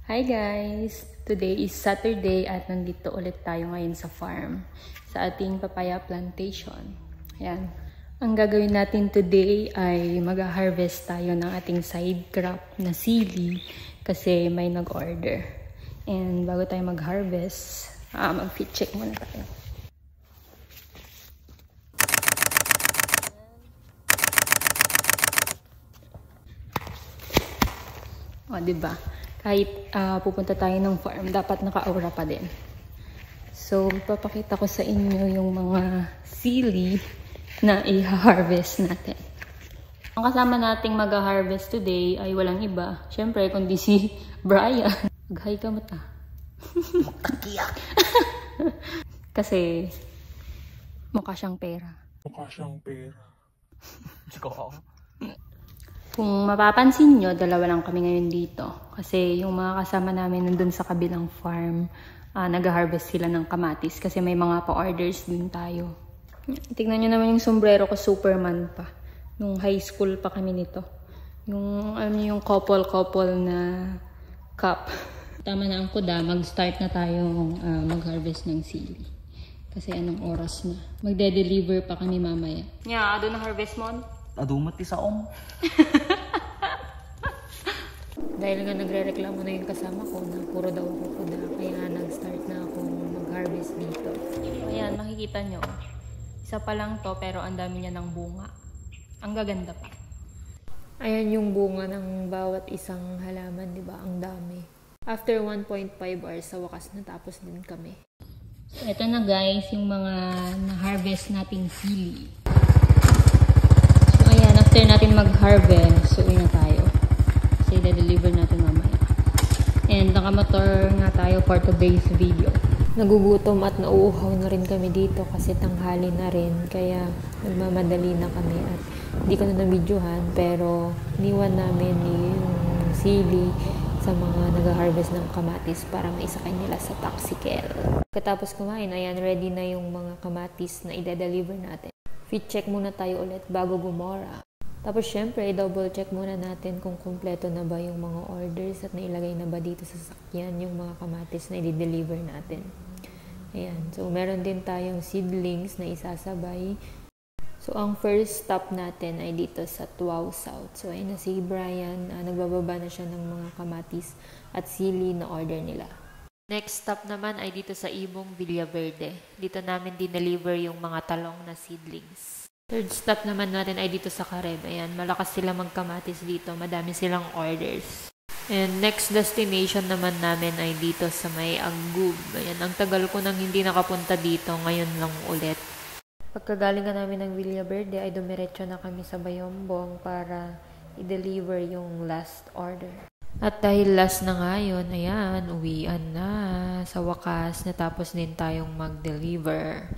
Hi guys! Today is Saturday at nandito ulit tayo ngayon sa farm, sa ating papaya plantation. Ayan. Ang gagawin natin today ay mag-harvest tayo ng ating side crop na sili kasi may nag-order. And bago tayo mag-harvest, mag-fit check muna tayo. O, diba? Kahit pupunta tayo ng farm, dapat naka-aura pa din. So, ipapakita ko sa inyo yung mga sili na i-harvest natin. Ang kasama nating mag-harvest today ay walang iba. Siyempre, kundi si Brian. Mag-hi ka mata. Magtakiyak. Kasi, mukha siyang pera. Mukha siyang pera. Siguro. Kung mapapansin nyo, dalawa lang kami ngayon dito. Kasi yung mga kasama namin nandun sa kabilang farm, nag-harvest sila ng kamatis. Kasi may mga pa-orders din tayo. Tignan nyo naman yung sombrero ko, Superman pa. Nung high school pa kami nito. Yung, yung couple-couple na cup. Tama na ang kuda, mag-start na tayong mag-harvest ng sili. Kasi anong oras na. Magde-deliver pa kami mamaya. Yeah, doon na harvest mo? Adumat isa Dahil nga nagre-reklamo na yung kasama ko na puro daw ako kuda, kaya nag-start na akong mag-harvest dito. Ayan, makikita nyo. Isa pa lang to, pero ang dami niya ng bunga. Ang gaganda pa. Ayan yung bunga ng bawat isang halaman, di ba? Ang dami. After 1.5 hours, sa wakas natapos din kami. So, eto na guys, yung mga na-harvest nating sili. So, ayan, after natin mag-harvest, uwi na tayo. Kasi i-deliver natin mamaya. And nakamotor nga tayo for today's video. Nagugutom at nauuhaw na rin kami dito kasi tanghali na rin. Kaya nagmamadali na kami at hindi ko na na-videohan. Pero niwan namin yung sili sa mga nag-harvest ng kamatis para maisakay nila sa tricycle. Katapos kumain, ayan, ready na yung mga kamatis na i-deliver natin. Fit check muna tayo ulit bago gumora. Tapos syempre, double check muna natin kung kumpleto na ba yung mga orders at nailagay na ba dito sa sakyan yung mga kamatis na i-deliver natin. Ayan. So, meron din tayong seedlings na isasabay. So, ang first stop natin ay dito sa Tuaw South. So, ayun na si Brian. Nagbababa na siya ng mga kamatis at sili na order nila. Next stop naman ay dito sa Ibong Villaverde. Dito namin dineliver yung mga talong na seedlings. Third stop naman natin ay dito sa Careb. Ayan, malakas sila magkamatis dito. Madami silang orders. And next destination naman namin ay dito sa may Agub. Ayan, ang tagal ko nang hindi nakapunta dito. Ngayon lang ulit. Pagkagalingan namin ng Villaverde ay dumiretso na kami sa Bayombong para i-deliver yung last order. At dahil last na nga yun, ayan, uwian na. Sa wakas, natapos din tayong mag-deliver.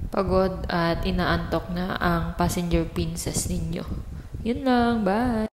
Pagod at inaantok na ang passenger princess ninyo. Yun lang, bye!